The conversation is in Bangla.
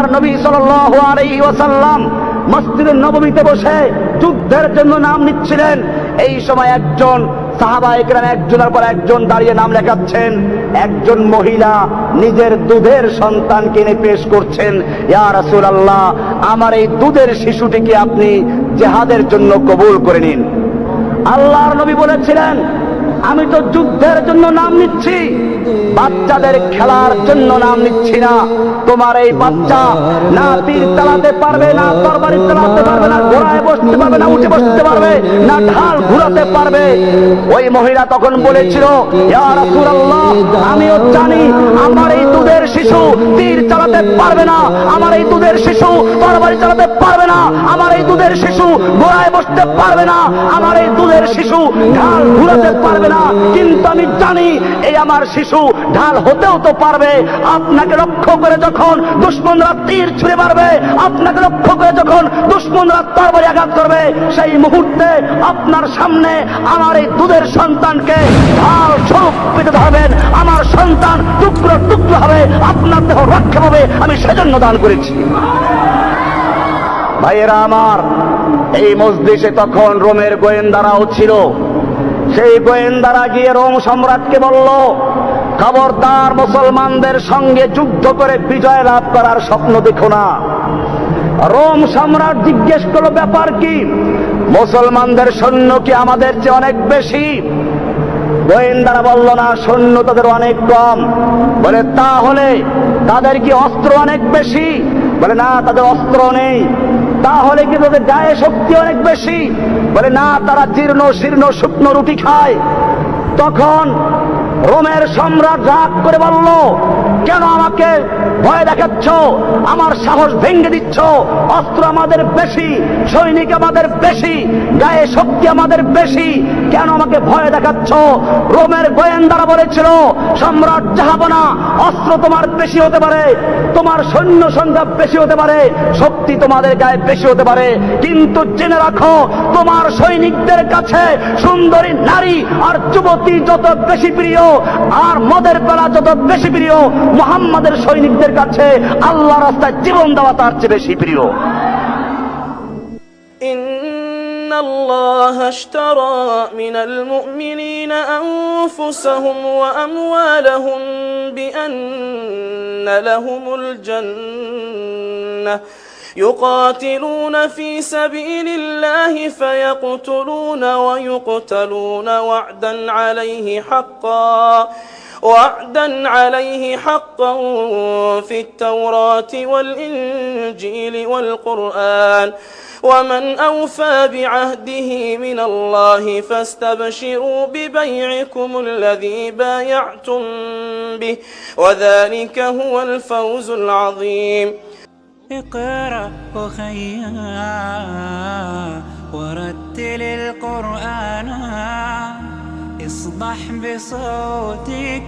আল্লাহর নবী সাল্লাল্লাহু আলাইহি ওয়াসাল্লাম মসজিদে নববীতে বসে যুদ্ধের জন্য নাম নিচ্ছিলেন। এই সময় একজন সাহাবায়ে কেরাম একজনের পর একজন দাঁড়িয়ে নাম লেখাচ্ছেন। একজন মহিলা নিজের দুধের সন্তানকে এনে পেশ করছেন, ইয়া রাসূলুল্লাহ, আমার এই দুধের শিশুটিকে আপনি জিহাদের জন্য কবুল করে নিন। আল্লাহর নবী বলেছিলেন, আমি তো যুদ্ধের জন্য নাম নিচ্ছি, বাচ্চাদের খেলার জন্য নাম নিচ্ছি না। তোমার এই বাচ্চা না তীর চালাতে পারবে, না তরবারি চালাতে পারবে, না ঘোড়ায় বসতে পারবে, না উঠে বসতে পারবে, না ঢাল ঘুরাতে পারবে। ওই মহিলা তখন বলেছিল, ইয়া রাসূলুল্লাহ, আমিও জানি আমার এই দুধের শিশু তীর চালাতে পারবে না, আমার এই দুধের শিশু তরবারি চালাতে পারবে না, আমার এই দুধের শিশু ঘোড়ায় বসতে পারবে না, আমার এই দুধের শিশু ঢাল ঘুরাতে পারবে না, কিন্তু আমি জানি এই আমার শিশু ঢাল হতেও তো পারবে। আপনাকে লক্ষ্য করে যখন দুশমনরা তীর ছুঁড়ে মারবে, আপনাকে লক্ষ্য করে যখন দুশমনরা তরবারি আঘাত করবে, সেই মুহূর্তে আপনার সামনে আমার এই দুধের সন্তানকে ঢাল স্বরূপ পেতে ধরবেন, আমার সন্তান টুকরো টুকরো হবে, আপনার দেহ রক্ষা হবে, আমি সেজন্য দান করেছি। ভাইয়েরা আমার, এই মজলিসে তখন রোমের গোয়েন্দারাও ছিল। সেই গোয়েন্দারা গিয়ে রোম সম্রাটকে বলল, খবরদার মুসলমানদের সঙ্গে যুদ্ধ করে বিজয় লাভ করার স্বপ্ন দেখো না। রোম সম্রাট জিজ্ঞেস করলো, ব্যাপার কি? মুসলমানদের সৈন্য কি আমাদের চেয়ে অনেক বেশি? গোয়েন্দারা বলল, না, সৈন্য তাদের অনেক কম। বলে, তাহলে তাদের কি অস্ত্র অনেক বেশি? বলে, না, তাদের অস্ত্র নেই। তাহলে কি তাদের গায়ে শক্তি অনেক বেশি? বলে, না, তারা জীর্ণ শীর্ণ শুকনো রুটি খায়। তখন রোমের সম্রাট রাগ করে বলল, কেন আমাকে ভয় দেখাচ্ছ? আমার সাহস ভেঙে দিচ্ছ। অস্ত্র আমাদের বেশি, সৈনিক আমাদের বেশি, গায়ে শক্তি আমাদের বেশি, কেন আমাকে ভয় দেখাচ্ছ? রোমের গোয়েন্দারা বলেছিল, সম্রাট জাহাপনা, অস্ত্র তোমার বেশি হতে পারে, তোমার সৈন্য সংখ্যা বেশি হতে পারে, শক্তি তোমাদের গায়ে বেশি হতে পারে, কিন্তু জেনে রাখো, তোমার সৈনিকদের কাছে সুন্দরী নারী আর যুবতী যত বেশি প্রিয়, আর মদের পেলা যত বেশি প্রিয়, মুহাম্মাদের সৈনিকদের কাছে আল্লাহ রাস্তায় জীবন দেওয়া তার চেয়ে বেশি প্রিয়। ইন্নাল্লাহ আশতারা মিনাল মুমিনিনা আনফুসাহুম ওয়া আমওয়ালাহুম বিআন্না লাহুমুল জান্নাহ يقاتلون في سبيل الله فيقتلون ويقتلون وعدا عليه حقا في التوراة والإنجيل والقرآن ومن أوفى بعهده من الله فاستبشروا ببيعكم الذي بايعتم به وذلك هو الفوز العظيم. اقرأ أخيا ورتل القرآن اصبح بصوتك